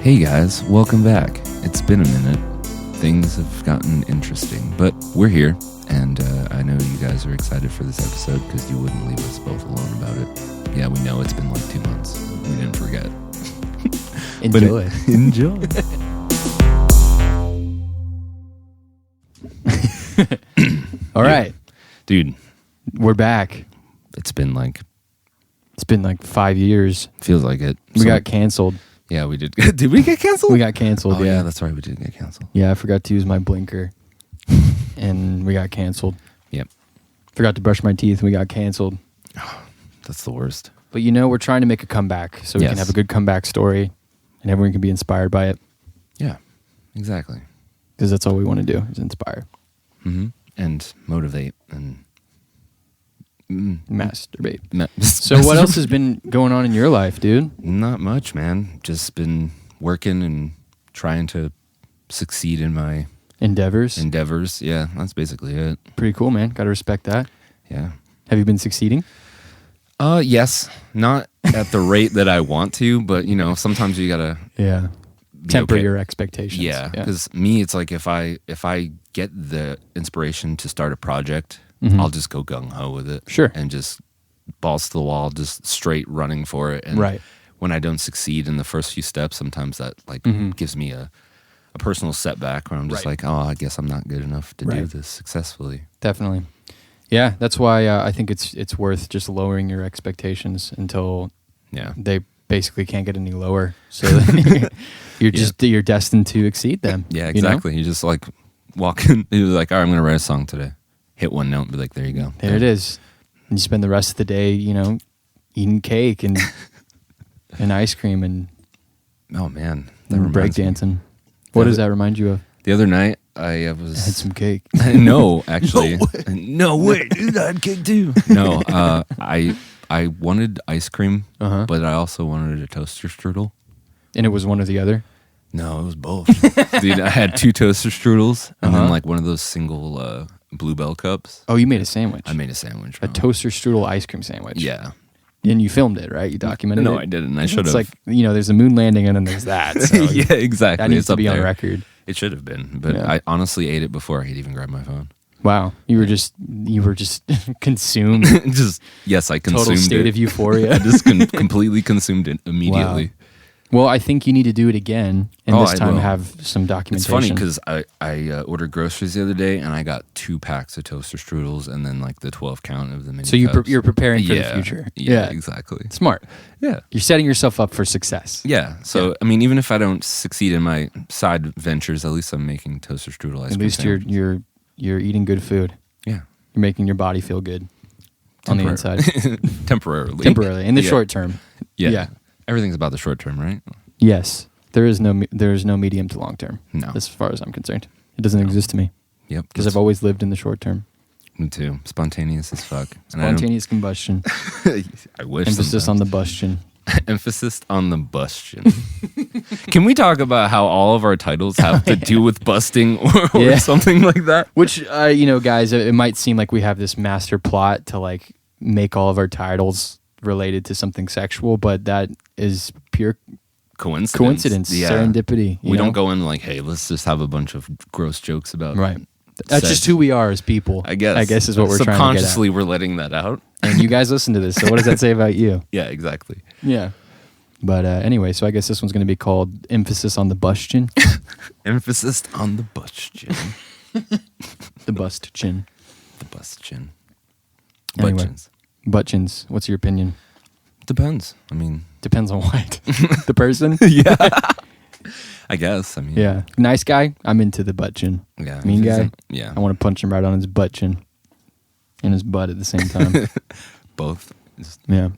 Hey guys, welcome back. It's been a minute. Things have gotten interesting, but we're here, and I know you guys are excited for this episode because you wouldn't leave us both alone about it. Yeah, we know it's been like 2 months. We didn't forget. Enjoy. Enjoy. All right. Dude, We're back. it's been like 5 years. feels like it. We got canceled. Yeah, we did. Did we get canceled? We got canceled. Oh yeah, yeah. that's right. We did get canceled. Yeah, I forgot to use my blinker, and we got canceled. Yep. Forgot to brush my teeth, and we got canceled. That's the worst. But we're trying to make a comeback, so we Yes. can have a good comeback story, and everyone can be inspired by it. Yeah, exactly. Because that's all we want to do is inspire, And motivate and masturbate. So what else has been going on in your life, dude? Not much, man. Just been working and trying to succeed in my Endeavors. endeavors. Yeah, that's basically it. Pretty cool, man. Got to respect that. Yeah. Have you been succeeding? Yes. Not at the rate that I want to, but sometimes you gotta Yeah. be Temper okay. your expectations. Yeah, because me, it's like if I get the inspiration to start a project, Mhm. I'll just go gung ho with it. Sure. And just balls to the wall, just straight running for it. And Right. when I don't succeed in the first few steps, sometimes that gives me a personal setback where I'm just Right. like, oh, I guess I'm not good enough to do Right. this successfully. Definitely. Yeah, that's why I think it's worth just lowering your expectations until Yeah. they basically can't get any lower. So you're destined to exceed them. Yeah, you know? exactly. You just like walk in, you're like, all right, I'm going to write a song today. Hit one note and be like, there you go. There it is. And you spend the rest of the day, eating cake and and ice cream and Oh, man. That break reminds me. dancing. What does that remind you of? The other night, I I had was... some cake. No, actually. No way, dude. I had cake too. No, I wanted ice cream, Uh-huh. but I also wanted a toaster strudel. And it was one or the other? No, it was both. Dude, I had 2 toaster strudels and then Uh-huh. like one of those single Bluebell cups. Oh, you made a sandwich. I made a sandwich. a bro. toaster strudel ice cream sandwich. Yeah. And you filmed it, right? You documented it? No, I didn't. I should It's have. like, there's a moon landing and then there's that. So Yeah, exactly. that needs It's to up be on there. record. It should have been, but Yeah. I honestly ate it before I could even grab my phone. Wow. You were just consumed. Yes, I consumed Total state it. of euphoria. I just completely consumed it immediately. Well, I think you need to do it again, and this I time will. have some documentation. It's funny because I ordered groceries the other day and I got 2 packs of toaster strudels and then like the 12 count of the mini So cups. you're preparing for Yeah, the future. Yeah, exactly. Smart. Yeah. You're setting yourself up for success. Yeah. So, I mean, even if I don't succeed in my side ventures, at least I'm making toaster strudel ice At cream least sandwiches. you're eating good food. Yeah. You're making your body feel good on the inside. Temporarily. Temporarily. In the Yeah. short term. Yeah. Yeah. Everything's about the short term, right? Yes. There is no medium to long term. No. As far as I'm concerned. It doesn't exist to me. Yep. Because I've always lived in the short term. Me too. Spontaneous as fuck. And Spontaneous combustion. I wish. Emphasis on the bustion. Emphasis on the bustion. Can we talk about how all of our titles have to do with busting or Yeah. something like that? Which, guys, it might seem like we have this master plot to like make all of our titles related to something sexual, but that is pure coincidence, Yeah. serendipity. We don't go in like, hey, let's just have a bunch of gross jokes about. Right. That's sex. just who we are as people. I guess. Is what we're trying to get at. Subconsciously, we're letting that out. And you guys listen to this, so what does that say about you? Yeah, exactly. Yeah. But anyway, so I guess this one's going to be called Emphasis on the Bustion. Emphasis on the bustion. The bust chin. The bustion. Anyway. Butchins. Butchins, what's your opinion? Depends. I mean, Depends on what? The person? yeah. I guess. I mean, Yeah. Nice guy, I'm into the butt chin. Yeah. Mean guy? Yeah. I want to punch him right on his butt chin. And his butt at the same time. Both. Just, Yeah.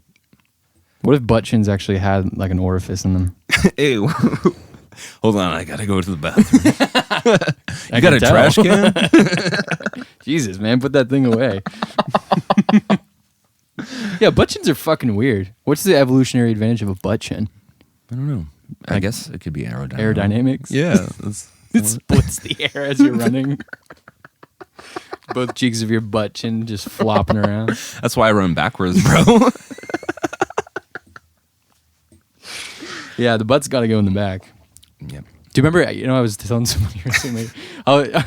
What if butt chins actually had like an orifice in them? ew. Hold on, I gotta go to the bathroom. I You got a can trash tell. can? Jesus, man, put that thing away. Yeah, butt chins are fucking weird. What's the evolutionary advantage of a butt chin? I don't know. I guess it could be aerodynamic. Aerodynamics? Yeah. That's, It splits the air as you're running. Both cheeks of your butt chin just flopping around. that's why I run backwards, bro. Yeah, the butt's got to go in the back. Yep. Do you remember? I was telling somebody recently.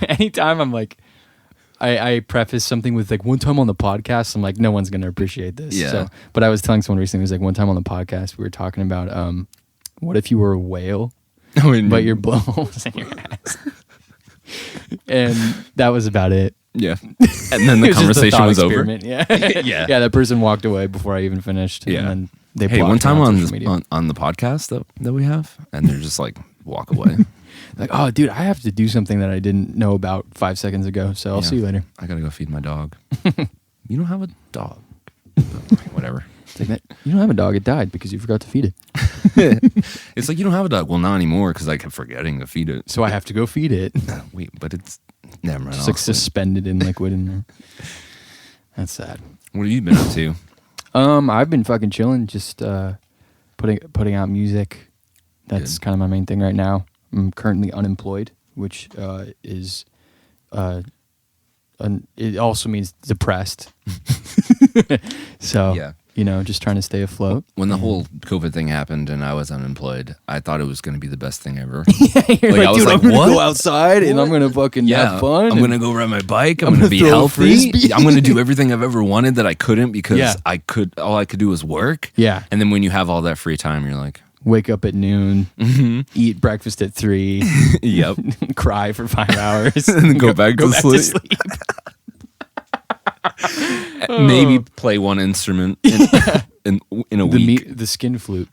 Anytime I'm like, I preface something with like one time on the podcast. I'm like, no one's gonna appreciate this. Yeah. So, but I was telling someone recently. It was like one time on the podcast we were talking about what if you were a whale, but your blowhole's in your ass. And that was about it. Yeah. And then the conversation was over. Yeah. Yeah. Yeah. That person walked away before I even finished. Yeah. And then they Hey, one blocked me time on social media. on the podcast that we have, and they're just like walk away. Like, oh, dude, I have to do something that I didn't know about 5 seconds ago. So I'll Yeah. see you later. I gotta go feed my dog. You don't have a dog. Whatever. It's like that. You don't have a dog. It died because you forgot to feed it. It's like you don't have a dog. Well, not anymore because I kept forgetting to feed it. So I have to go feed it. Wait, but it's never mind. Just like suspended in liquid in there. That's sad. What have you been up to? I've been fucking chilling, just putting out music. That's Good. kind of my main thing right now. I'm currently unemployed, which is it also means depressed. So Yeah. just trying to stay afloat. When the whole COVID thing happened and I was unemployed, I thought it was going to be the best thing ever. You're Like, I was dude, like, I'm gonna what? go outside and I'm gonna fucking have fun. I'm and- gonna go ride my bike. I'm I'm gonna gonna be throw a healthy. frisbee. I'm gonna do everything I've ever wanted that I couldn't because Yeah. all I could do was work. Yeah. And then when you have all that free time, you're like, Wake up at noon, eat breakfast at 3, yep. cry for 5 hours, And then go back to sleep. Maybe play one instrument in a week. The skin flute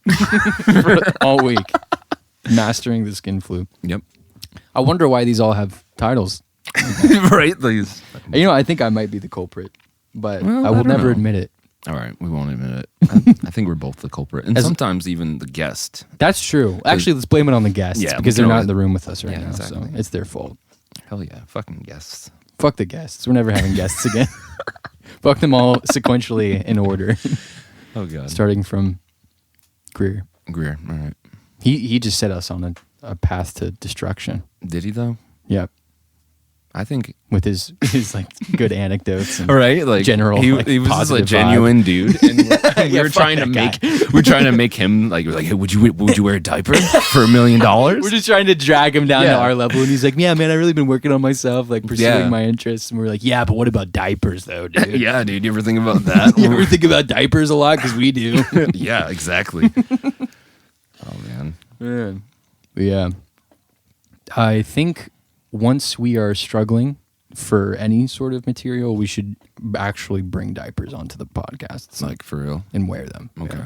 for all week. Mastering the skin flute. Yep. I wonder why these all have titles. Right? These. I think I might be the culprit, but Well, I I will don't never know. admit it. All right, we won't admit it. I think we're both the culprit, and As- sometimes even the guest. That's true. Actually, let's blame it on the guests Yeah, because we they're can not always- in the room with us right Yeah, now, exactly. so it's their fault. Hell yeah, fucking guests. Fuck the guests. We're never having guests again. Fuck them all sequentially in order, Oh god. starting from Greer. Greer. All right. He just set us on a path to destruction. Did he though? Yep. I think. With his like good anecdotes. And All right, like general, He, like, he was just a positive genuine dude, and we Yeah, were fuck trying to that make we're trying to make him like we're like, hey, would you wear a diaper for $1 million? We're just trying to drag him down to Yeah. our level, and he's like, "Yeah, man, I really been working on myself, like pursuing Yeah. my interests." And we're like, "Yeah, but what about diapers, though, dude? Yeah, dude. You ever think about that? You ever think about diapers a lot? Because we do." Yeah, exactly. Oh man. Yeah. I think once we are struggling for any sort of material, we should actually bring diapers onto the podcast. It's like for real. and wear them. Okay.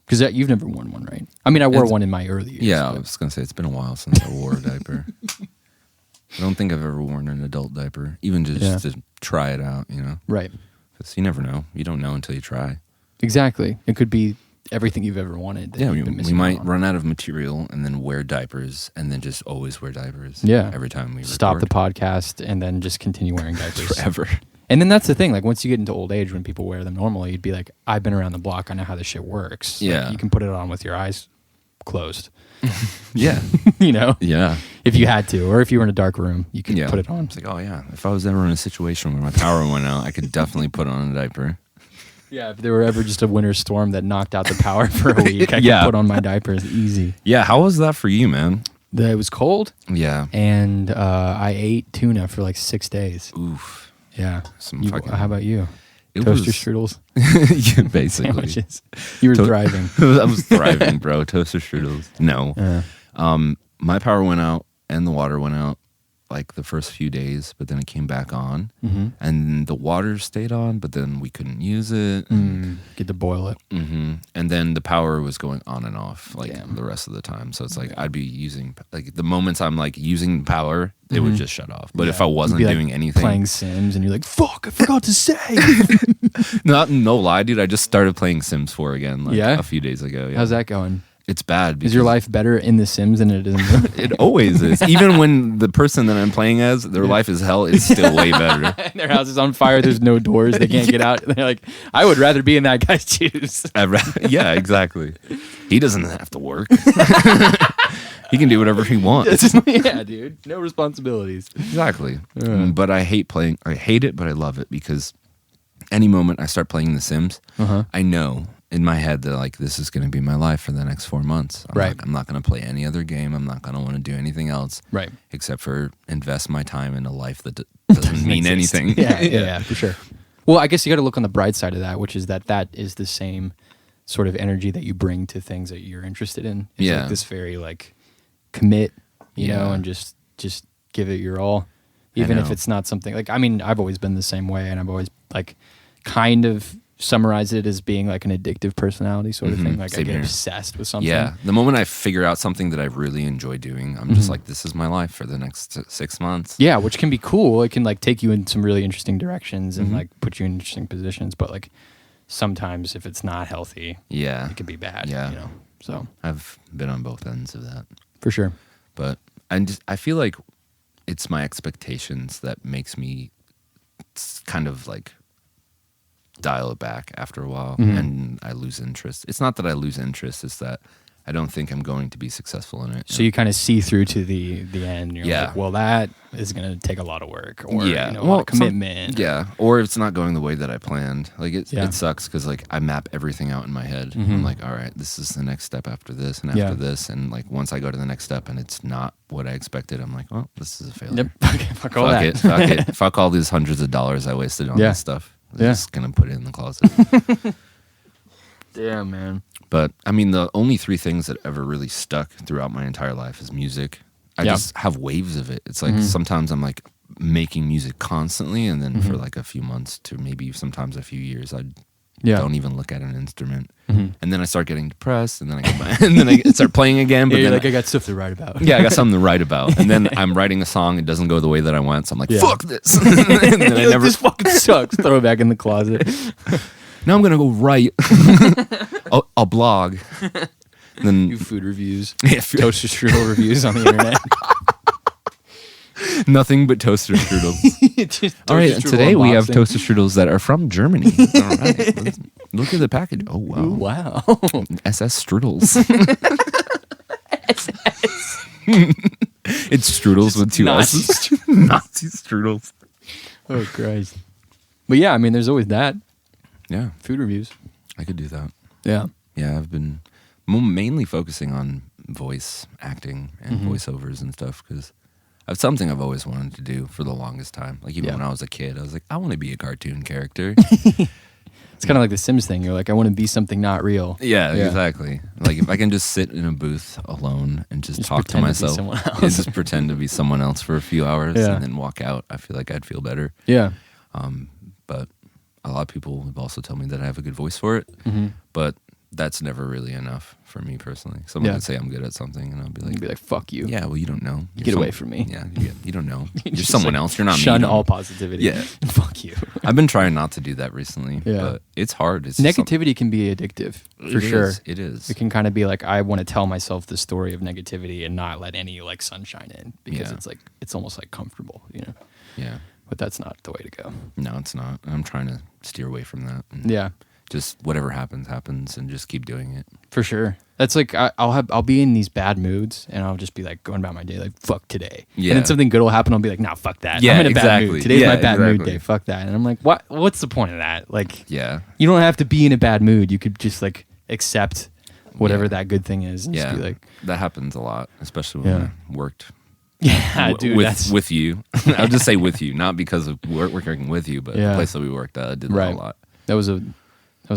Because you've never worn one, right? I mean, I wore It's- one in my early years. Yeah, I but- was gonna say it's been a while since I wore a diaper. I don't think I've ever worn an adult diaper, even just to try it out. You know, Right. 'cause you never know. You don't know until you try. Exactly. It could be everything you've ever wanted. that Yeah, you've been we missing might out on. run out of material and then wear diapers and then just always wear diapers. Yeah. every time we Stop the record. podcast and then just continue wearing diapers. Forever. And then that's the thing. Like once you get into old age, when people wear them normally, you'd be like, "I've been around the block. I know how this shit works." Like, Yeah. you can put it on with your eyes closed. Yeah, You know, yeah, if you had to, or if you were in a dark room, you could yeah. put it on. It's like, oh yeah, if I was ever in a situation where my power went out, I could definitely put on a diaper. Yeah, if there were ever just a winter storm that knocked out the power for a week, I Yeah. could put on my diapers easy. Yeah, how was that for you, man? It was cold, Yeah. and I ate tuna for like 6 days. Oof. Yeah. Some You- fucking. how about you? It Toaster was strudels, yeah, basically. sandwiches. You were To- thriving. I was thriving, bro. Toaster strudels. No. Yeah. My power went out and the water went out like the first few days, but then it came back on, and the water stayed on, but then we couldn't use it. Get to boil it. And then the power was going on and off like Damn. the rest of the time. So it's like I'd be using like the moments I'm like using power, it would just shut off. But if I wasn't You'd be, like, doing anything, playing Sims, and you're like, "Fuck, I forgot to say." no lie, dude. I just started playing Sims 4 again like Yeah? a few days ago. Yeah. How's that going? It's bad. Is your because life better in The Sims than it is in the It always is. Even when the person that I'm playing as, their life is hell, it's still way better. Their house is on fire. There's no doors. They can't get out. They're like, I would rather be in that guy's shoes. Yeah, exactly. He doesn't have to work. He can do whatever he wants. Yeah, dude. No responsibilities. Exactly. But I hate playing. I hate it, but I love it because any moment I start playing The Sims, I know in my head that like this is going to be my life for the next 4 months. I'm not going to play any other game. I'm not going to want to do anything else, right? Except for invest my time in a life that doesn't mean anything. Yeah, for sure. Well, I guess you got to look on the bright side of that, which is that is the same sort of energy that you bring to things that you're interested in. It's like this very like commit, you know, and just give it your all, even if it's not something like. I mean, I've always been the same way, and I've always like kind of summarize it as being like an addictive personality sort of thing. Like I get obsessed with something. Yeah. The moment I figure out something that I really enjoy doing, I'm just like, this is my life for the next 6 months. Yeah, which can be cool. It can like take you in some really interesting directions and like put you in interesting positions. But like sometimes if it's not healthy, it can be bad. Yeah. You know. So I've been on both ends of that. For sure. But I feel like it's my expectations that makes me kind of like dial it back after a while, and I lose interest. It's not that I lose interest, it's that I don't think I'm going to be successful in it. So you kind of see through to the end. You're like, well, that is going to take a lot of work, or you know, a lot of commitment. Or it's not going the way that I planned. Like it sucks because like I map everything out in my head. I'm like, all right, this is the next step after this and after this, and like once I go to the next step and it's not what I expected, I'm like, well, this is a failure. Fuck all that. Fuck it. Fuck all these hundreds of dollars I wasted on this stuff. I'm just gonna put it in the closet. Damn, man. But I mean, the only 3 things that ever really stuck throughout my entire life is music. I just have waves of it. It's like sometimes I'm like making music constantly, and then for like a few months to maybe sometimes a few years, I don't even look at an instrument. And then I start getting depressed, and then I start playing again. But then like, I got stuff to write about. I got something to write about. And then I'm writing a song, it doesn't go the way that I want, so I'm like, fuck this. And then I never. This fucking sucks. Throw it back in the closet. Now I'm gonna go write. I'll blog. And then do food reviews, toaster strudel reviews on the internet. Nothing but toaster strudels. All right, today we have toaster strudels that are from Germany. All right, look at the package. Oh wow, ooh, wow, SS strudels. It's strudels just with 2 S's. Nazi strudels. Oh Christ! But yeah, I mean, there's always that. Yeah, food reviews. I could do that. Yeah. I've been mainly focusing on voice acting and voiceovers and stuff because it's something I've always wanted to do for the longest time. Like even when I was a kid, I was like, I want to be a cartoon character. It's kind of like the Sims thing. You're like, I want to be something not real. Yeah, exactly. Like if I can just sit in a booth alone and just talk to myself and just pretend to be someone else for a few hours and then walk out, I feel like I'd feel better. Yeah. But a lot of people have also told me that I have a good voice for it, but that's never really enough for me personally. Someone can say I'm good at something, and I'll be like, fuck you. Yeah, well, you don't know. Get away from me. Yeah, you don't know. You're someone else. You're not me. Shun all positivity. Yeah. Fuck you. I've been trying not to do that recently, but it's hard. It's negativity can be addictive, for sure. It is. It can kind of be like, I want to tell myself the story of negativity and not let any like sunshine in, because it's like, it's almost like comfortable, you know? Yeah. But that's not the way to go. No, it's not. I'm trying to steer away from that. Yeah. Just whatever happens and just keep doing it. For sure. That's like, I'll be in these bad moods and I'll just be like going about my day like, fuck today. Yeah. And then something good will happen. I'll be like, nah, fuck that. Yeah, I'm in a bad mood. Today's my bad mood day. Fuck that. And I'm like, what's the point of that? Like, you don't have to be in a bad mood. You could just like accept whatever that good thing is. And just be like, that happens a lot, especially when I worked. Yeah, dude. With you. I'll just say with you, not because of working with you, but the place that we worked at did that a lot. That was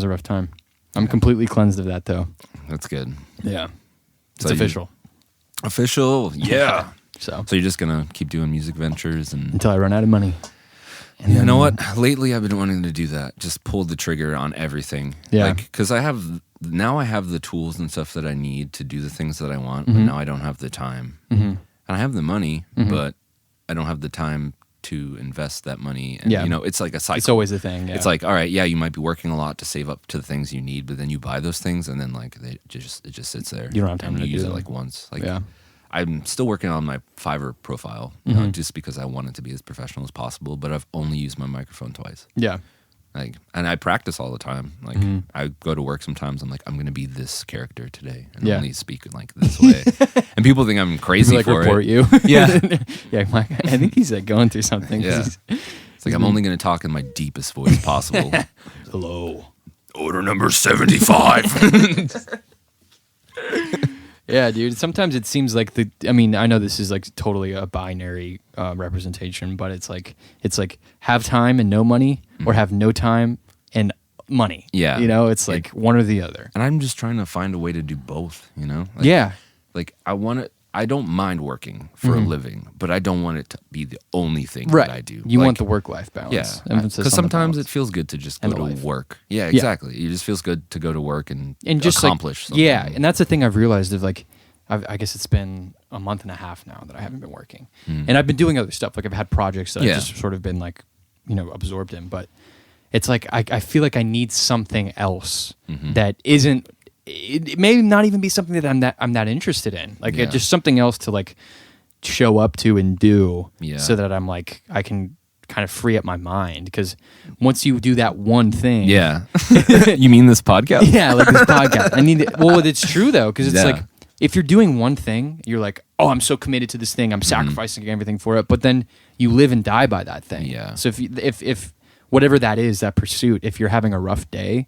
a rough time. I'm completely cleansed of that, though. That's good. Yeah. It's official. Official, yeah. So you're just going to keep doing music ventures until I run out of money. And you know what? Lately, I've been wanting to do that. Just pull the trigger on everything. Yeah. Because I have the tools and stuff that I need to do the things that I want, but now I don't have the time. And I have the money, but I don't have the time to invest that money. And, you know, it's like a cycle. It's always a thing. Yeah. It's like, all right, you might be working a lot to save up to the things you need, but then you buy those things and then like it just sits there. You don't have time to use do it like once. Like I'm still working on my Fiverr profile, just because I want it to be as professional as possible, but I've only used my microphone twice. Yeah. Like, and I practice all the time. Like, I go to work sometimes. I'm like, I'm going to be this character today, and only speak like this way. And people think I'm crazy like, for report it. You, yeah, I think he's like going through something. Yeah, it's like I'm only going to talk in my deepest voice possible. Hello. Order number 75. Yeah, dude. Sometimes it seems like I know this is like totally a binary representation, but it's like have time and no money, or have no time and money. Yeah. It's like one or the other. And I'm just trying to find a way to do both, Like, yeah. Like I don't mind working for a living, but I don't want it to be the only thing right. that I do. You want the work-life balance. Yeah, because sometimes it feels good to just go to work. Yeah, exactly. It just feels good to go to work and just accomplish something. Yeah, and that's the thing I've realized of like, I guess it's been a month and a half now that I haven't been working. And I've been doing other stuff. Like I've had projects that I've just sort of been like, absorbed in. But it's like I feel like I need something else that isn't. It may not even be something that I'm that interested in. Like just something else to like show up to and do, so that I'm like I can kind of free up my mind. Because once you do that one thing, you mean this podcast? Yeah, like this podcast. I need it. Well, it's true though, because it's like if you're doing one thing, you're like, oh, I'm so committed to this thing. I'm sacrificing everything for it. But then you live and die by that thing. Yeah. So if whatever that is, that pursuit, if you're having a rough day,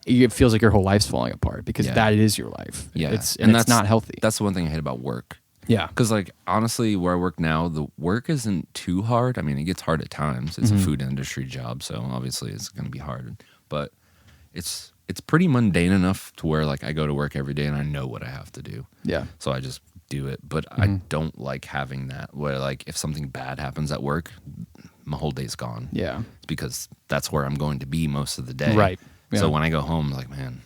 it feels like your whole life's falling apart because that is your life. Yeah. It's not healthy. That's the one thing I hate about work. Yeah. Because, like, honestly, where I work now, the work isn't too hard. I mean, it gets hard at times. It's a food industry job, so obviously it's going to be hard. But it's pretty mundane enough to where, like, I go to work every day and I know what I have to do. Yeah. So I just do it. But I don't like having that where, like, if something bad happens at work, my whole day's gone. Yeah. It's because that's where I'm going to be most of the day. Right. Yeah. So when I go home, I'm like, man,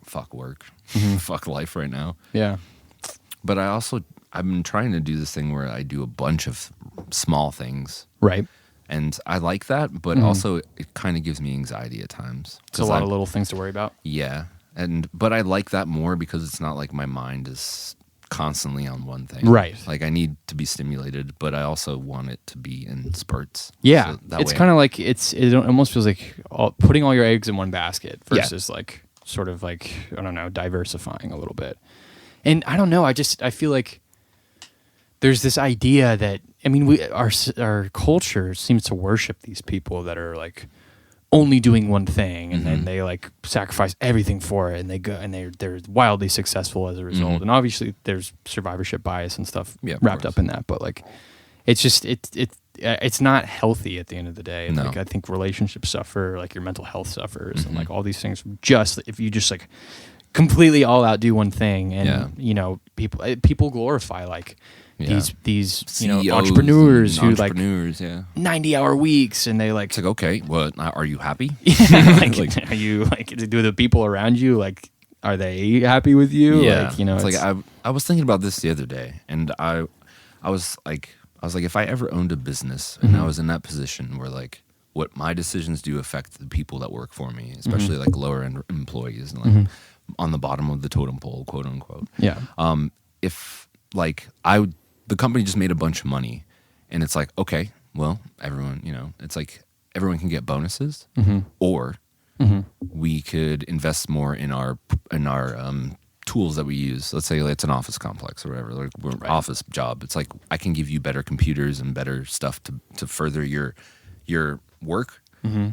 fuck work. Fuck life right now. Yeah. But I've been trying to do this thing where I do a bunch of small things. Right. And I like that, but also it kind of gives me anxiety at times. It's a lot of little things to worry about. Yeah. But I like that more because it's not like my mind is constantly on one thing. Right. Like I need to be stimulated, but I also want it to be in spurts. Yeah. So it's kind of like it almost feels like putting all your eggs in one basket versus like sort of like, I don't know, diversifying a little bit. And I don't know, I feel like there's this idea that, I mean, our culture seems to worship these people that are like only doing one thing, and then they like sacrifice everything for it, and they go and they're wildly successful as a result. And obviously, there's survivorship bias and stuff wrapped up in that, but like, it's just it's not healthy at the end of the day. No. Like I think relationships suffer, like your mental health suffers, and like all these things. Just if you just like completely all out do one thing, and people glorify like. These CEOs entrepreneurs who like 90-hour weeks, and they like it's like, okay, what are you happy? Are you like, do the people around you like, are they happy with you? Yeah, like, it's like I was thinking about this the other day, and I was like if I ever owned a business and I was in that position where like what my decisions do affect the people that work for me, especially like lower end employees and like on the bottom of the totem pole, quote unquote. Yeah. If like the company just made a bunch of money, and it's like, okay, well, everyone, it's like everyone can get bonuses, or we could invest more in our tools that we use. Let's say it's an office complex or whatever, like we're office job. It's like I can give you better computers and better stuff to further your work,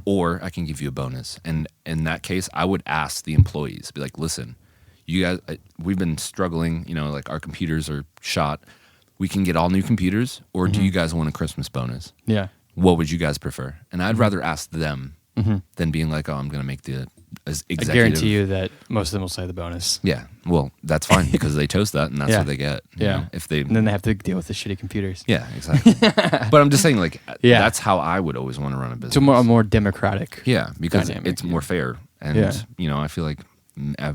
or I can give you a bonus. And in that case, I would ask the employees, be like, listen, you guys, we've been struggling. Like our computers are shot. We can get all new computers, or do you guys want a Christmas bonus? Yeah. What would you guys prefer? And I'd rather ask them than being like, oh, I'm going to make the executive. I guarantee you that most of them will say the bonus. Yeah. Well, that's fine because they chose that, and that's what they get. Yeah. And then they have to deal with the shitty computers. Yeah, exactly. But I'm just saying, like, that's how I would always want to run a business. It's a more democratic. Yeah, because it's more fair, and I feel like. I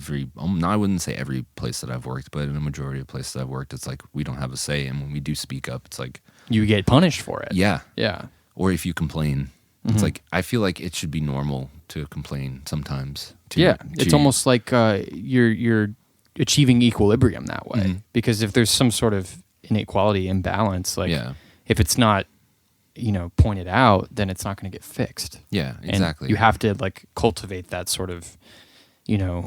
wouldn't say every place that I've worked, but in a majority of places I've worked, it's like we don't have a say, and when we do speak up, it's like you get punished for it. Yeah, yeah. Or if you complain, it's like I feel like it should be normal to complain sometimes. It's almost like you're achieving equilibrium that way, because if there's some sort of inequality, imbalance, like if it's not pointed out, then it's not going to get fixed. Yeah, exactly. And you have to like cultivate that sort of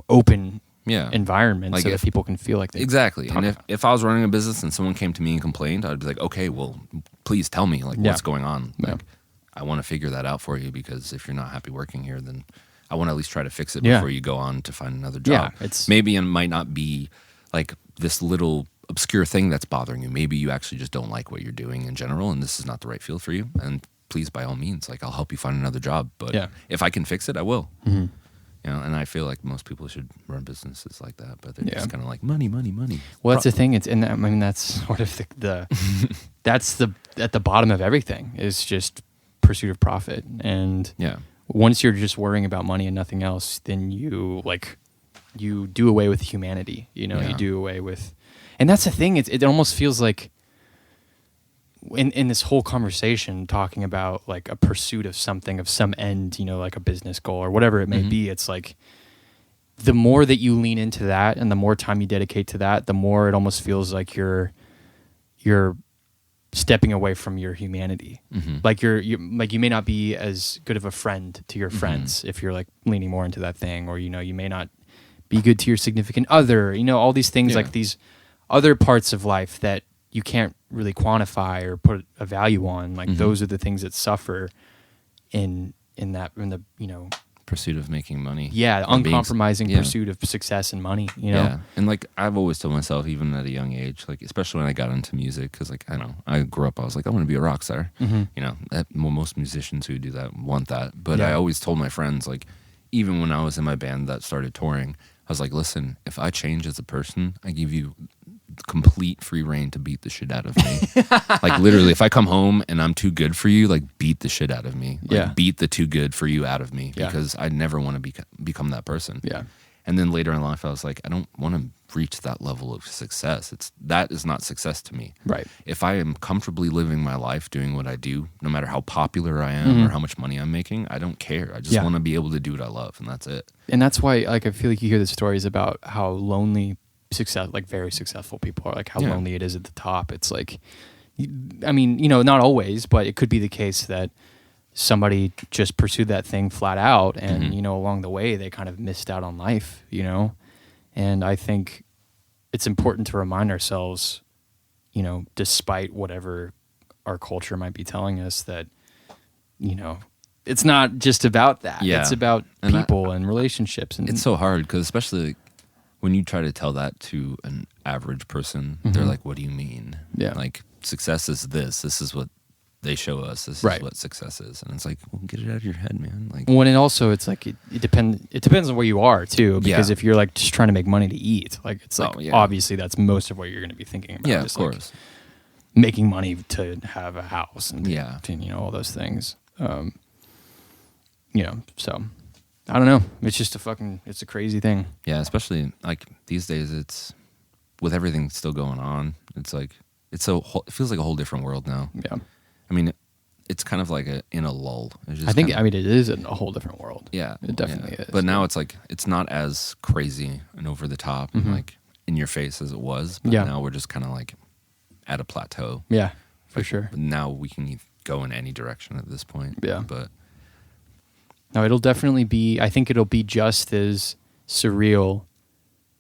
open environment, like so that people can feel like they exactly. And if I was running a business and someone came to me and complained, I'd be like, okay, well, please tell me like what's going on. Like I want to figure that out for you, because if you're not happy working here, then I want to at least try to fix it before you go on to find another job. Yeah, maybe it might not be like this little obscure thing that's bothering you. Maybe you actually just don't like what you're doing in general, and this is not the right field for you. And please, by all means, like I'll help you find another job. But if I can fix it, I will. Mm-hmm. You know, and I feel like most people should run businesses like that, but they're just kind of like money. Well, that's the thing. That's sort of the that's at the bottom of everything is just pursuit of profit. And once you're just worrying about money and nothing else, then you do away with humanity. You know, you do away with, and that's the thing. It almost feels like in this whole conversation talking about like a pursuit of something, of some end, you know, like a business goal or whatever it may be, it's like the more that you lean into that and the more time you dedicate to that, the more it almost feels like you're stepping away from your humanity. Like you may not be as good of a friend to your friends if you're like leaning more into that thing, or, you know, you may not be good to your significant other, you know, all these things like these other parts of life that you can't really quantify or put a value on. Like those are the things that suffer in the, you know, pursuit of making money. Yeah, uncompromising pursuit of success and money, you know? Yeah, and like I've always told myself, even at a young age, like especially when I got into music, because like I grew up, I was like, I want to be a rock star. You know, most musicians who do that want that. But I always told my friends, like even when I was in my band that started touring, I was like, listen, if I change as a person, I give you complete free reign to beat the shit out of me. Like literally, if I come home and I'm too good for you, like beat the shit out of me. Like beat the too good for you out of me, because I never want to become that person. Yeah. And then later in life, I was like, I don't want to reach that level of success. That is not success to me. Right. If I am comfortably living my life doing what I do, no matter how popular I am or how much money I'm making, I don't care. I just want to be able to do what I love, and that's it. And that's why, like, I feel like you hear the stories about how lonely very successful people are, like how lonely it is at the top. It's like, I mean, you know, not always, but it could be the case that somebody just pursued that thing flat out, and you know, along the way they kind of missed out on life, you know. And I think it's important to remind ourselves, you know, despite whatever our culture might be telling us, that, you know, it's not just about that. It's about people and relationships. And it's so hard, because especially when you try to tell that to an average person, they're like, what do you mean? Yeah. Like, success is this. This is what they show us. This is what success is. And it's like, well, get it out of your head, man. Like, when it also, it's like, it depends on where you are, too. Because if you're, like, just trying to make money to eat, like, it's like, obviously that's most of what you're going to be thinking about. Yeah, of course. Like, making money to have a house and, to, you know, all those things. You know, so... I don't know. It's just it's a crazy thing. Yeah, especially like these days, it's with everything still going on. It's like, it feels like a whole different world now. Yeah. I mean, it's kind of like in a lull. I think it is in a whole different world. Yeah. It definitely is. But now it's like, it's not as crazy and over the top and like in your face as it was. But now we're just kind of like at a plateau. Yeah, for sure. Now we can go in any direction at this point. Yeah. But no, it'll definitely be, I think it'll be just as surreal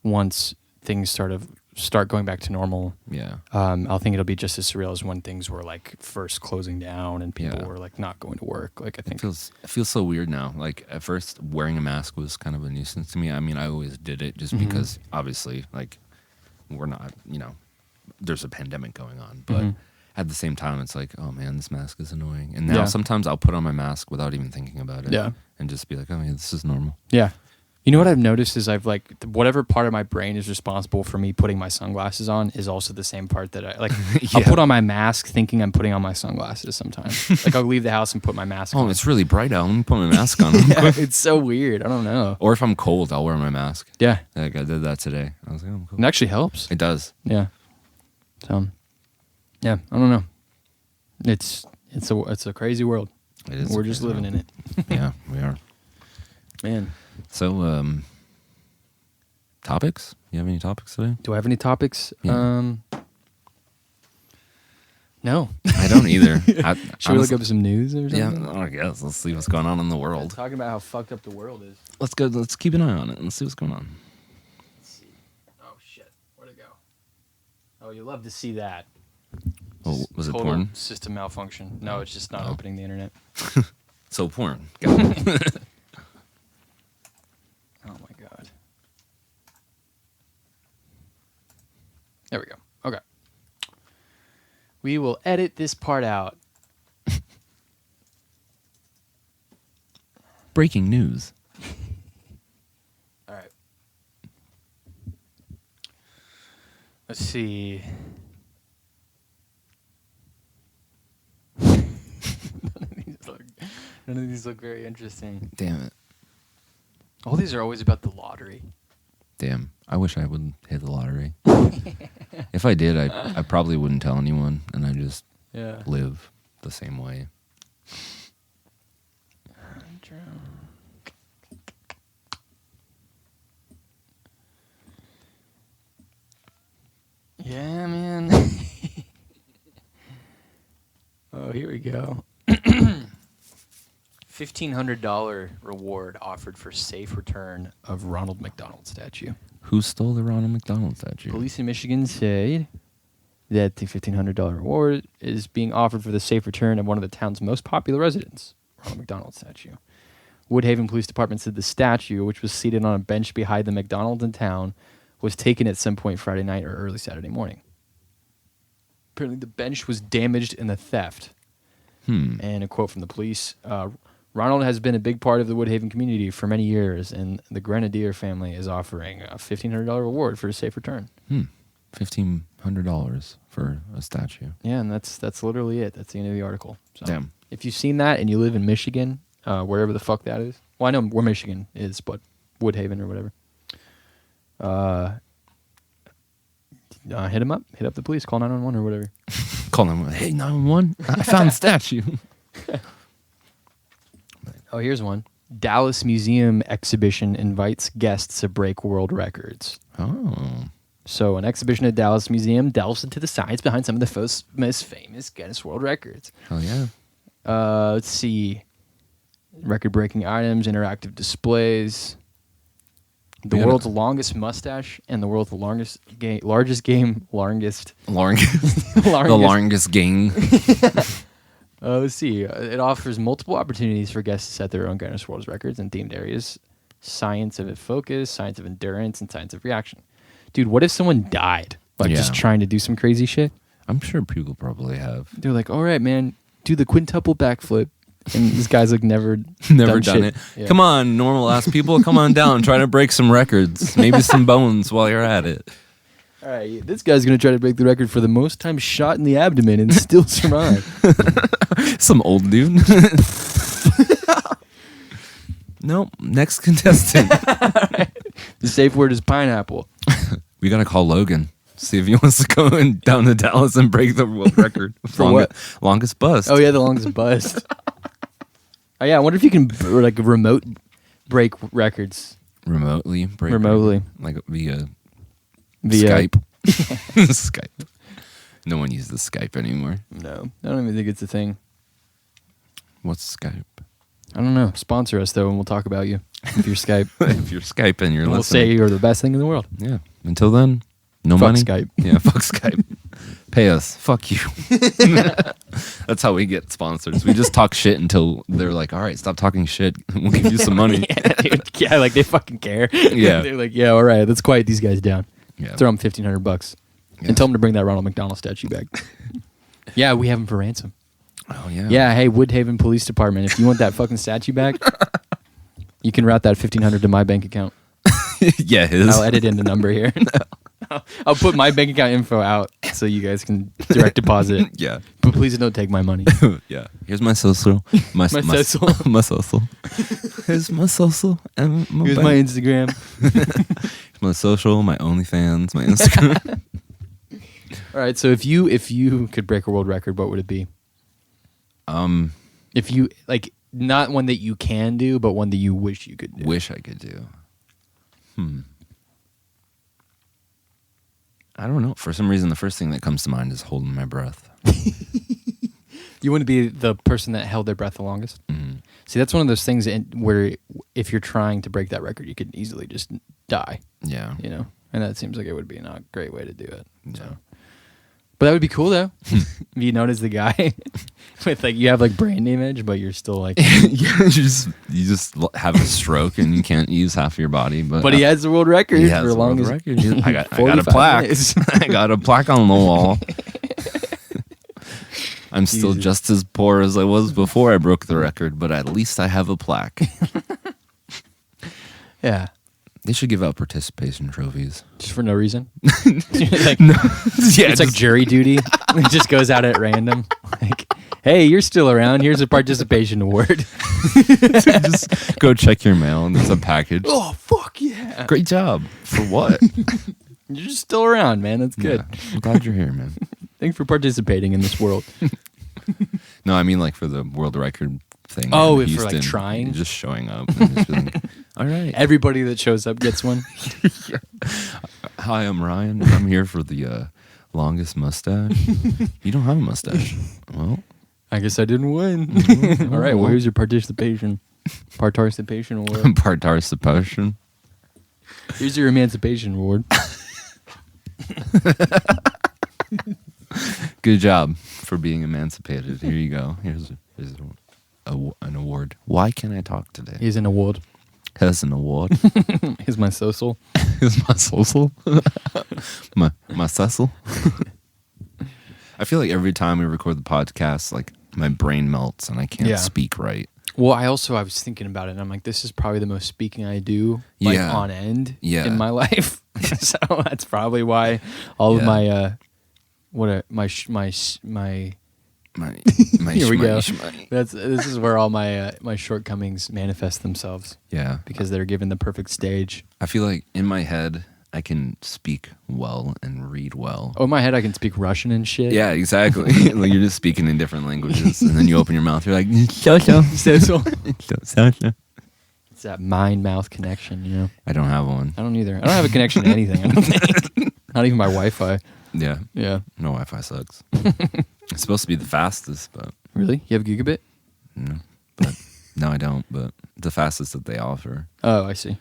once things start going back to normal. Yeah. I think it'll be just as surreal as when things were like first closing down and people were like not going to work. Like, I think it feels so weird now. Like, at first wearing a mask was kind of a nuisance to me. I mean, I always did it just because obviously, like, we're not, you know, there's a pandemic going on, but at the same time, it's like, oh man, this mask is annoying. And now sometimes I'll put on my mask without even thinking about it. Yeah. And just be like, oh yeah, this is normal. Yeah. You know what I've noticed is I've like, whatever part of my brain is responsible for me putting my sunglasses on is also the same part that I like. I'll put on my mask thinking I'm putting on my sunglasses sometimes. Like, I'll leave the house and put my mask on. Oh, it's really bright out. Let me put my mask on. It's so weird. I don't know. Or if I'm cold, I'll wear my mask. Yeah. Like, I did that today. I was like, oh, I'm cool. It actually helps. It does. Yeah. So, yeah, I don't know. It's a crazy world. It is. We're just living in it. Yeah, we are. Man. So, topics? You have any topics today? Do I have any topics? Yeah. No. I don't either. Should we look up some news or something? Yeah, I guess. Let's see what's going on in the world. Talking about how fucked up the world is. Let's go. Let's keep an eye on it and let's see what's going on. Let's see. Oh, shit. Where'd it go? Oh, you love to see that. Oh, was it Total porn? System malfunction. No, it's just not opening the internet. So porn. There we go. Okay. We will edit this part out. Breaking news. All right. Let's see. None of these look very interesting. Damn it. All these are always about the lottery. Damn. I wish I would hit the lottery. If I did, I probably wouldn't tell anyone, and I just live the same way. Yeah, man. Oh, here we go. $1,500 reward offered for safe return of Ronald McDonald statue. Who stole the Ronald McDonald statue? Police in Michigan said that the $1,500 reward is being offered for the safe return of one of the town's most popular residents, Ronald McDonald statue. Woodhaven Police Department said the statue, which was seated on a bench behind the McDonald's in town, was taken at some point Friday night or early Saturday morning. Apparently the bench was damaged in the theft. And a quote from the police, Ronald has been a big part of the Woodhaven community for many years, and the Grenadier family is offering a $1,500 reward for a safe return. $1,500 for a statue. Yeah, and that's literally it. That's the end of the article. So Damn. If you've seen that and you live in Michigan, wherever the fuck that is. Well, I know where Michigan is, but Woodhaven or whatever. Hit him up. Hit up the police. Call 911 or whatever. Call them. Hey, 911. I found the statue. Oh, here's one. Dallas Museum exhibition invites guests to break world records. Oh. So an exhibition at Dallas Museum delves into the science behind some of the most famous Guinness World Records. Hell yeah. Let's see. Record-breaking items, interactive displays. The world's longest mustache and the world's largest gang. Let's see. It offers multiple opportunities for guests to set their own Guinness World Records in themed areas. Science of focus, science of endurance, and science of reaction. Dude, what if someone died? Just trying to do some crazy shit? I'm sure people probably have. They're like, all right, man, do the quintuple backflip. And this guy's like never done it. Yeah. Come on, normal ass people, come on down. Try to break some records. Maybe some bones while you're at it. All right, this guy's going to try to break the record for the most time shot in the abdomen and still survive. Some old dude. Nope. Next contestant. The safe word is pineapple. We got to call Logan. See if he wants to go down to Dallas and break the world record. For what? Longest bust. Oh, yeah, the longest bust. Oh, yeah, I wonder if you can remote break records. Remotely break Remotely. Like via Skype. Skype. No one uses Skype anymore. No, I don't even think it's a thing. What's Skype? I don't know. Sponsor us, though, and we'll talk about you. If you're Skype. If you're Skype and you're listening. We'll say you're the best thing in the world. Yeah. Until then, no fuck money. Skype. Yeah, fuck Skype. Pay us. Fuck you. That's how we get sponsors. We just talk shit until they're like, all right, stop talking shit. We'll give you some money. Yeah, like they fucking care. Yeah. They're like, yeah, all right, let's quiet these guys down. Yeah. Throw them $1,500 and tell them to bring that Ronald McDonald statue back. Yeah, we have him for ransom. Oh, yeah. Yeah, hey, Woodhaven Police Department, if you want that fucking statue back, you can route that $1,500 to my bank account. Yeah, his. I'll edit in the number here. I'll put my bank account info out so you guys can direct deposit. Yeah. But please don't take my money. Yeah. Here's my social. My social. My social. Here's my social. And Here's my Instagram. Here's my social, my OnlyFans, my Instagram. All right, so if you could break a world record, what would it be? If you not one that you can do, but one that you wish you could do. Wish I could do. I don't know. For some reason, the first thing that comes to mind is holding my breath. You want to be the person that held their breath the longest? Mm-hmm. See, that's one of those things where if you're trying to break that record, you could easily just die. Yeah. You know? And that seems like it would be not a great way to do it. Yeah. So. But that would be cool though. Be known as the guy with like you have like brain damage, but you're still like you just have a stroke and you can't use half your body. But he has the world record he has for the world longest. record. I got a plaque. I got a plaque on the wall. I'm still just as poor as I was before I broke the record, but at least I have a plaque. Yeah. They should give out participation trophies. Just for no reason? Like, no. Yeah, it's like jury duty. It just goes out at random. Like, hey, you're still around. Here's a participation award. Just go check your mail and there's a package. Oh, fuck yeah. Great job. For what? You're just still around, man. That's good. Yeah, I'm glad you're here, man. Thanks for participating in this world. No, I mean like for the world record thing. Oh, if for like trying? Just showing up. And just being, all right. Everybody that shows up gets one. Yeah. Hi, I'm Ryan. I'm here for the longest mustache. You don't have a mustache. Well, I guess I didn't win. All right, well, here's your participation award. Participation. Here's your emancipation award. Good job for being emancipated. Here you go. Here's an award. Why can't I talk today? Here's an award. Has an award. Here's my social. Here's my social. my Cecil. I feel like every time we record the podcast, like my brain melts and I can't speak right. Well, I was thinking about it and I'm like, this is probably the most speaking I do like on end in my life. So that's probably why all of my here we go. This is where all my shortcomings manifest themselves. Yeah, because they're given the perfect stage. I feel like in my head I can speak well and read well. Oh, in my head I can speak Russian and shit. Yeah, exactly. Like you're just speaking in different languages, and then you open your mouth. You're like, so. It's that mind-mouth connection, you know. I don't have one. I don't either. I don't have a connection to anything. I don't think. Not even my Wi-Fi. Yeah. Yeah. No, Wi-Fi sucks. It's supposed to be the fastest, but really, you have gigabit? No, but no, I don't. But the fastest that they offer. Oh, I see.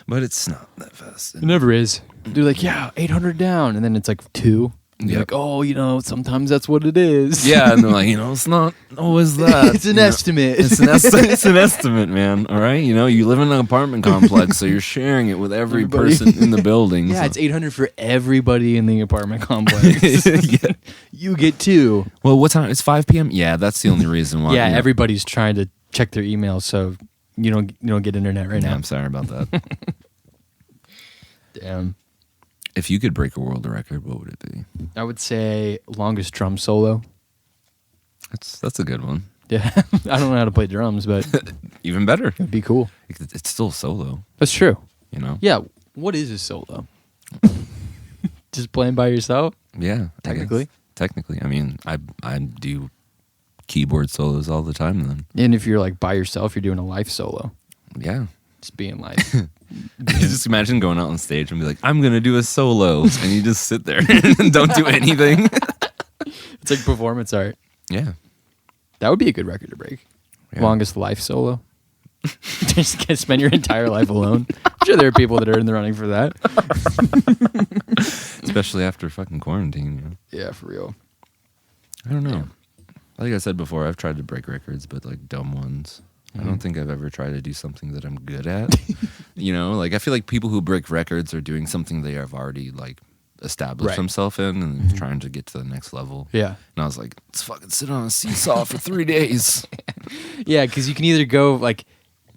But it's not that fast. It never is. They're like, 800 down, and then it's like 2. And you're like, oh, sometimes that's what it is. Yeah, and they're like, it's not always that. It's an estimate. It's an estimate, man. All right, you live in an apartment complex, so you're sharing it with every person in the building. Yeah, so. It's 800 for everybody in the apartment complex. Yeah. You get 2. Well, what time? It's 5 p.m. Yeah, that's the only reason why. Yeah, everybody's trying to check their emails, so you don't get internet right now. I'm sorry about that. Damn. If you could break a world record, what would it be? I would say longest drum solo. That's a good one. Yeah, I don't know how to play drums, but even better. It'd be cool. It's still solo. That's true. Yeah. What is a solo? Just playing by yourself? Yeah. Technically. I mean, I do keyboard solos all the time. Then. And if you're like by yourself, you're doing a life solo. Yeah. Just being like. Just imagine going out on stage and be like, I'm gonna do a solo, and you just sit there and don't do anything. It's like performance art. Yeah, that would be a good record to break. Yeah. Longest life solo. Just spend your entire life alone. I'm sure there are people that are in the running for that. Especially after fucking quarantine. Yeah, for real. I don't know. Yeah. Like I said before, I've tried to break records, but like dumb ones. I don't think I've ever tried to do something that I'm good at. I feel like people who break records are doing something they have already like established themselves in and trying to get to the next level. Yeah. And I was like, let's fucking sit on a seesaw for 3 days. Yeah, because you can either go like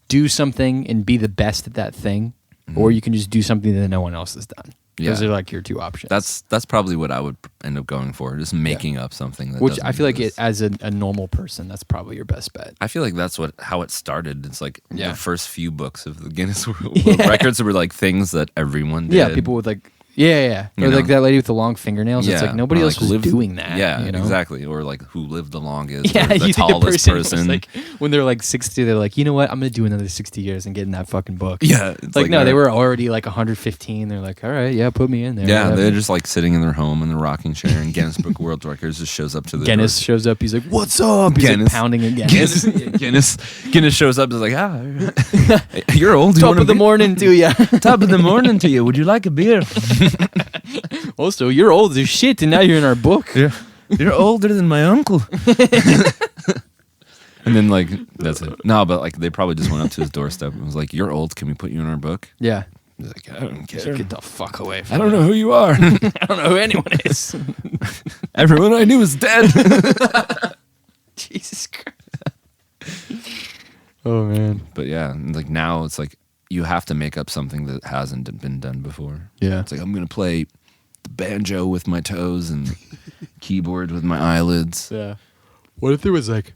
do something and be the best at that thing, or you can just do something that no one else has done. Yeah. Those are like your 2 options. That's probably what I would end up going for, just making up something. Which I feel like as a normal person, that's probably your best bet. I feel like that's how it started. It's like the first few books of the Guinness World Records were like things that everyone did. Yeah, people would like... Yeah. Or like that lady with the long fingernails. Yeah. It's like nobody else was doing that. Yeah, exactly. Or like who lived the longest. Yeah, or the tallest person. Like, when they're like 60, they're like, you know what? I'm going to do another 60 years and get in that fucking book. Yeah. It's like no, they were already like 115. They're like, all right, yeah, put me in there. Yeah, they're just like sitting in their home in the rocking chair, and Guinness Book of World Records just shows up to the Guinness shows up. He's like, what's up? He's like pounding in Guinness. Guinness shows up. He's like, you're old. Top of the morning to you. Top of the morning to you. Would you like a beer? Also, you're old as shit, and now you're in our book. Yeah. You're older than my uncle. And then, like, that's it. No, but, like, they probably just went up to his doorstep and was like, you're old. Can we put you in our book? Yeah. He's like, I don't care. Get the fuck away from I don't know who you are. I don't know who anyone is. Everyone I knew is dead. Jesus Christ. Oh, man. But, yeah, like, now it's like you have to make up something that hasn't been done before. Yeah. It's like, I'm going to play the banjo with my toes and keyboard with my eyelids. Yeah. What if there was like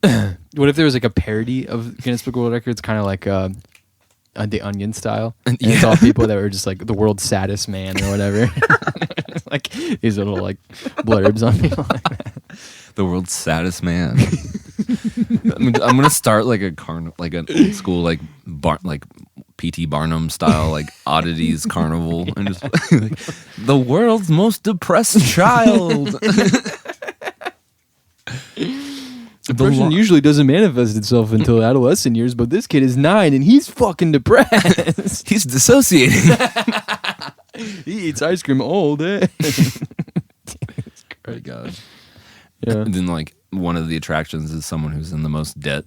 a parody of Guinness Book of World Records, kind of like the Onion style? And it's all people that were just like the world's saddest man or whatever. Like these little like blurbs on people like that. The world's saddest man. I'm gonna start like an old school like P.T. Barnum style like oddities carnival and just like, the world's most depressed child. Depression usually doesn't manifest itself until adolescent years, but this kid is 9 and he's fucking depressed. He's dissociating. He eats ice cream all day. Oh my God. Yeah. And then like one of the attractions is someone who's in the most debt.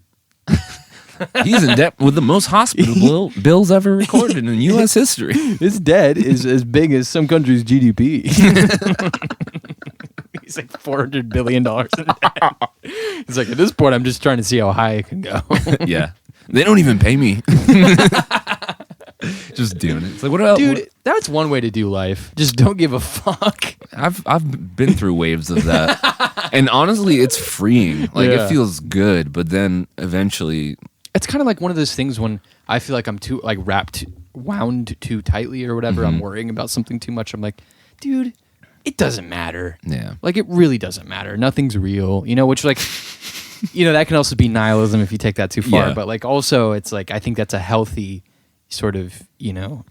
He's in debt with the most hospital bills ever recorded in U.S. history. His debt is as big as some countries' GDP. He's like $400 billion in debt. He's like, at this point, I'm just trying to see how high it can go. Yeah. They don't even pay me. Just doing it. It's like, what else? Dude, that's one way to do life. Just don't give a fuck. I've been through waves of that. And honestly, it's freeing. Like, it feels good. But then eventually... It's kind of like one of those things when I feel like I'm too, like, wound too tightly or whatever. I'm worrying about something too much. I'm like, dude... It doesn't matter. Yeah. Like, it really doesn't matter. Nothing's real, you know, which, like, you know, that can also be nihilism if you take that too far. Yeah. But, like, also, it's like, I think that's a healthy sort of, you know,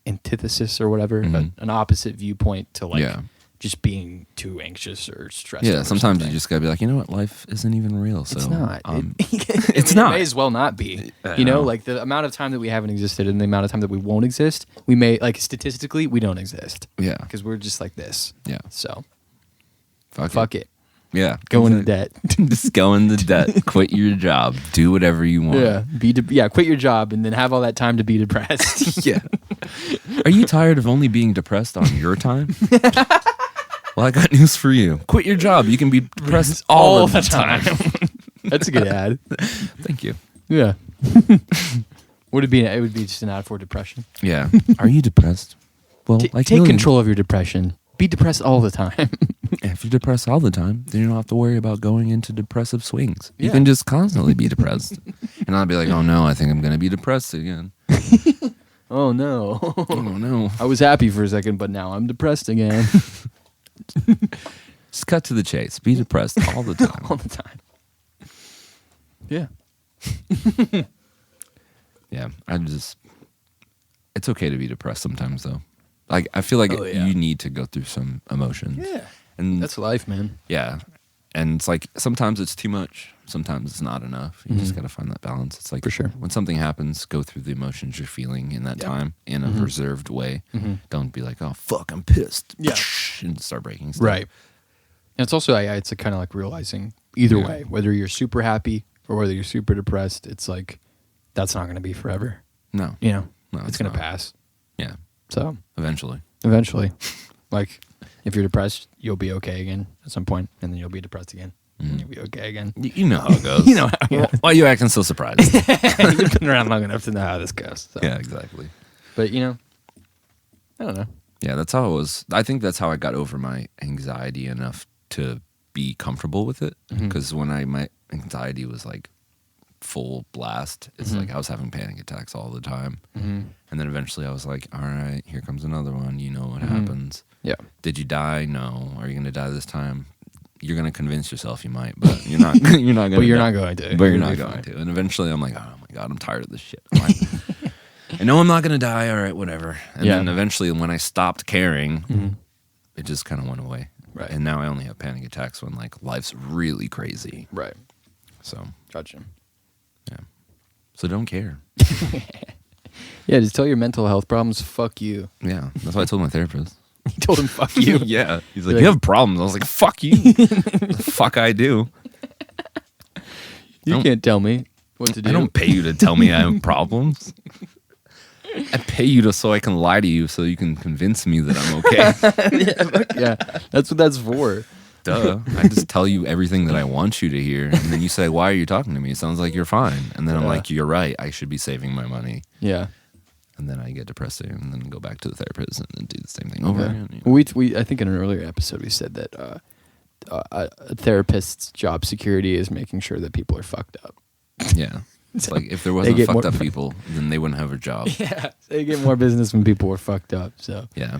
antithesis or whatever, an opposite viewpoint to, like, just being too anxious or stressed. Yeah, sometimes you just gotta be like, you know what, life isn't even real. So it's not. It's not. It may as well not be. You know, like the amount of time that we haven't existed and the amount of time that we won't exist, we may, like, statistically, we don't exist. Yeah. Because we're just like this. Yeah. So, fuck it. Yeah. Go into debt. Just go into debt. Quit your job. Do whatever you want. Yeah. Quit your job and then have all that time to be depressed. Yeah. Are you tired of only being depressed on your time? Well, I got news for you. Quit your job. You can be depressed all the time. That's a good ad. Thank you. Yeah. Would it be? It would be just an ad for depression. Yeah. Are you depressed? Well, take control of your depression. Be depressed all the time. If you're depressed all the time, then you don't have to worry about going into depressive swings. You Yeah. can just constantly be depressed. And I'll be like, oh no, I think I'm going to be depressed again. Oh no. Oh no. I was happy for a second, but now I'm depressed again. Just cut to the chase. Be depressed all the time. All the time. Yeah. Yeah. It's okay to be depressed sometimes, though. Like, I feel like you need to go through some emotions. Yeah. And that's life, man. Yeah. And it's like, sometimes it's too much. Sometimes it's not enough. You just got to find that balance. It's like, for sure, when something happens, go through the emotions you're feeling in that time in a reserved way. Don't be like, oh, fuck, I'm pissed. Yeah. And start breaking stuff. Right. And it's also, it's kind of like realizing either way, whether you're super happy or whether you're super depressed, it's like, that's not going to be forever. No. You know? No, it's going to pass. Yeah. So. Eventually. Like, if you're depressed, you'll be okay again at some point, and then you'll be depressed again. And you'll be okay again. You know how it goes. You know how it goes. Why are you acting so surprised? You've been around long enough to know how this goes. So. Yeah, exactly. But, you know, I don't know. Yeah, that's how it was. I think that's how I got over my anxiety enough to be comfortable with it. Because when my anxiety was like full blast, it's like I was having panic attacks all the time. And then eventually I was like, all right, here comes another one. You know what happens. Yeah. Did you die? No. Are you going to die this time? You're going to convince yourself you might, but you're not. You're not going to. But you're not going to. But you're not going to. And eventually I'm like, oh my God, I'm tired of this shit. I know I'm not going to die. All right, whatever. And then eventually when I stopped caring, it just kind of went away. Right. And now I only have panic attacks when like life's really crazy. Right. So. Gotcha. Yeah. So don't care. Yeah, just tell your mental health problems, fuck you. Yeah, that's what I told my therapist. You told him, fuck you? Yeah. He's like, you have problems. I was like, fuck you. The fuck I do. You can't tell me what to do. I don't pay you to tell me I have problems. I pay you so I can lie to you so you can convince me that I'm okay. Yeah, that's what that's for. Duh. I just tell you everything that I want you to hear. And then you say, why are you talking to me? It sounds like you're fine. And then I'm like, you're right. I should be saving my money. Yeah. And then I get depressed and then go back to the therapist and then do the same thing over again. You know? We I think in an earlier episode we said that a therapist's job security is making sure that people are fucked up. Yeah. It's like if there wasn't fucked up people, then they wouldn't have a job. Yeah. They get more business when people were fucked up. So yeah.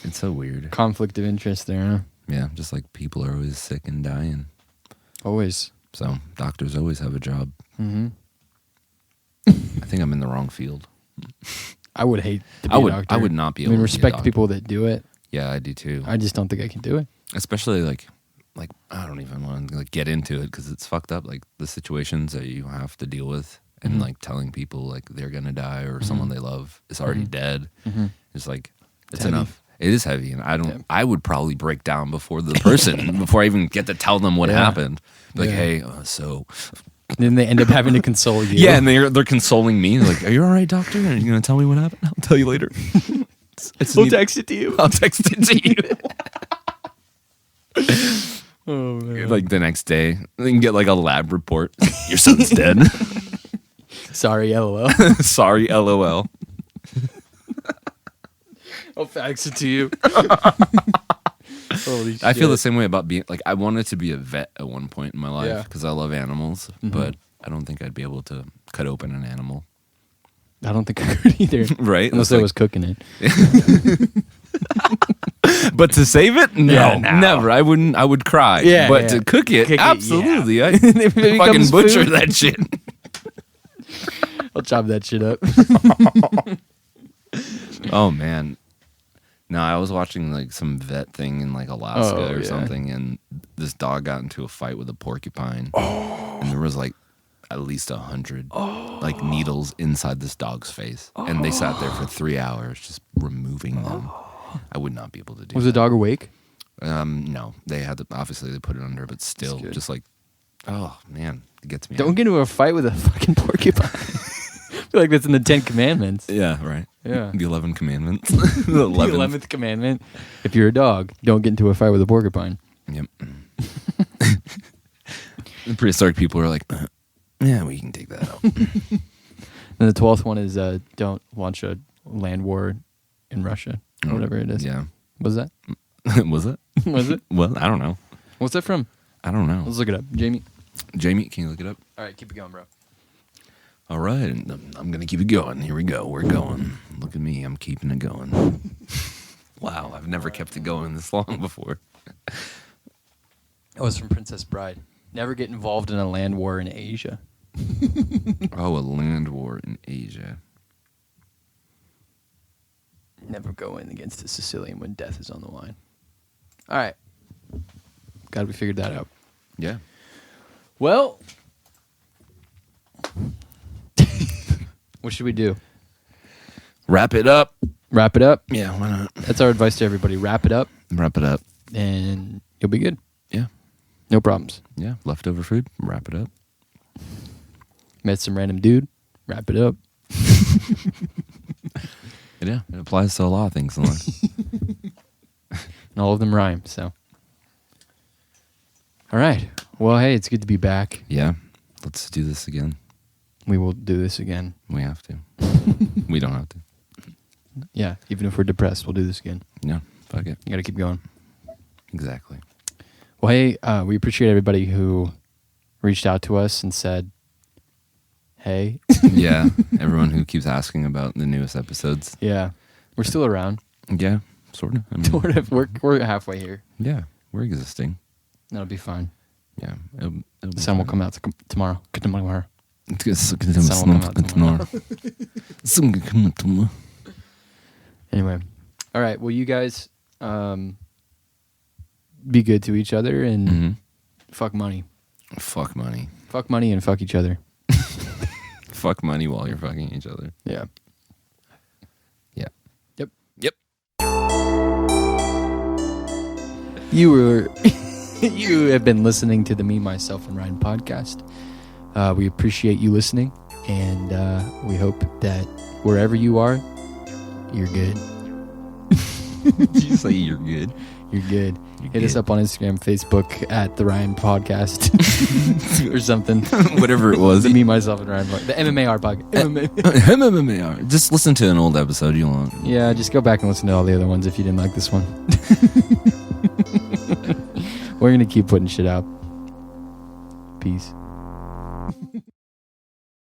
It's so weird. Conflict of interest there, huh? Yeah, just like people are always sick and dying. Always. So doctors always have a job. Mm-hmm. I think I'm in the wrong field. I would hate to be a doctor. I would not be able to respect be a people that do it. Yeah, I do too. I just don't think I can do it. Especially like I don't even want to get into it because it's fucked up. Like the situations that you have to deal with and like telling people like they're going to die or someone they love is already dead. It's like, it's enough. It is heavy, and I would probably break down before the person, before I even get to tell them what happened. Like, hey, so... Then they end up having to console you. Yeah, and they're consoling me. Like, are you all right, doctor? Are you going to tell me what happened? I'll tell you later. We'll text it to you. I'll text it to you. Oh, man. Like, the next day, they can get, like, a lab report. Your son's dead. Sorry, LOL. Sorry, LOL. I'll fax it to you. Holy shit. I feel the same way about being like I wanted to be a vet at one point in my life because I love animals, but I don't think I'd be able to cut open an animal. I don't think I could either. Right? Unless I was cooking it. But to save it? No, never. I wouldn't. I would cry. Yeah, but to cook it, absolutely. I fucking butcher that shit. I'll chop that shit up. Oh man. No, I was watching like some vet thing in like Alaska or something, and this dog got into a fight with a porcupine. And there was like at least 100 like needles inside this dog's face, and they sat there for 3 hours just removing them. I would not be able to do. Was the dog awake? No, they had to, obviously they put it under, but still, just like, oh man, it gets me. Don't get into a fight with a fucking porcupine. I feel like that's in the 10 Commandments. Yeah, right. Yeah. The 11 Commandments. The 11th commandment. If you're a dog, don't get into a fight with a porcupine. Yep. The prehistoric people are like, yeah, we can take that out. And the 12th one is don't launch a land war in Russia or whatever it is. Yeah. Was that? Was it? Was it? Well, I don't know. What's that from? I don't know. Let's look it up. Jamie, can you look it up? All right, keep it going, bro. All right, I'm going to keep it going. Here we go. We're going. Look at me. I'm keeping it going. Wow, I've never kept it going this long before. That was from Princess Bride. Never get involved in a land war in Asia. Oh, a land war in Asia. Never go in against a Sicilian when death is on the line. All right. Glad we figured that out. Yeah. Well... What should we do? Wrap it up. Wrap it up? Yeah, why not? That's our advice to everybody. Wrap it up. Wrap it up. And you'll be good. Yeah. No problems. Yeah. Leftover food. Wrap it up. Met some random dude. Wrap it up. Yeah. It applies to a lot of things in life. And all of them rhyme, so. All right. Well, hey, it's good to be back. Yeah. Let's do this again. We will do this again. We have to. We don't have to. Yeah, even if we're depressed, we'll do this again. Yeah, fuck it. You got to keep going. Exactly. Well, hey, we appreciate everybody who reached out to us and said, hey. Yeah, everyone who keeps asking about the newest episodes. Yeah, we're still around. Yeah, sort of. I mean, Sort of. We're halfway here. Yeah, we're existing. That'll be fine. Yeah. The sun will come out tomorrow. Tomorrow. Anyway. All right. Well, you guys be good to each other and fuck money. Fuck money. Fuck money and fuck each other. fuck money while you're fucking each other. Yeah. Yeah. Yep. You have been listening to the Me, Myself, and Ryan podcast. We appreciate you listening, and we hope that wherever you are, you're good. Did you say you're good? You're good. Hit us up on Instagram, Facebook at the Ryan Podcast or something. Whatever it was. The Me, Myself, and Ryan podcast. The MMAR podcast. MMAR. Just listen to an old episode you want. Yeah, just go back and listen to all the other ones if you didn't like this one. We're going to keep putting shit out. Peace.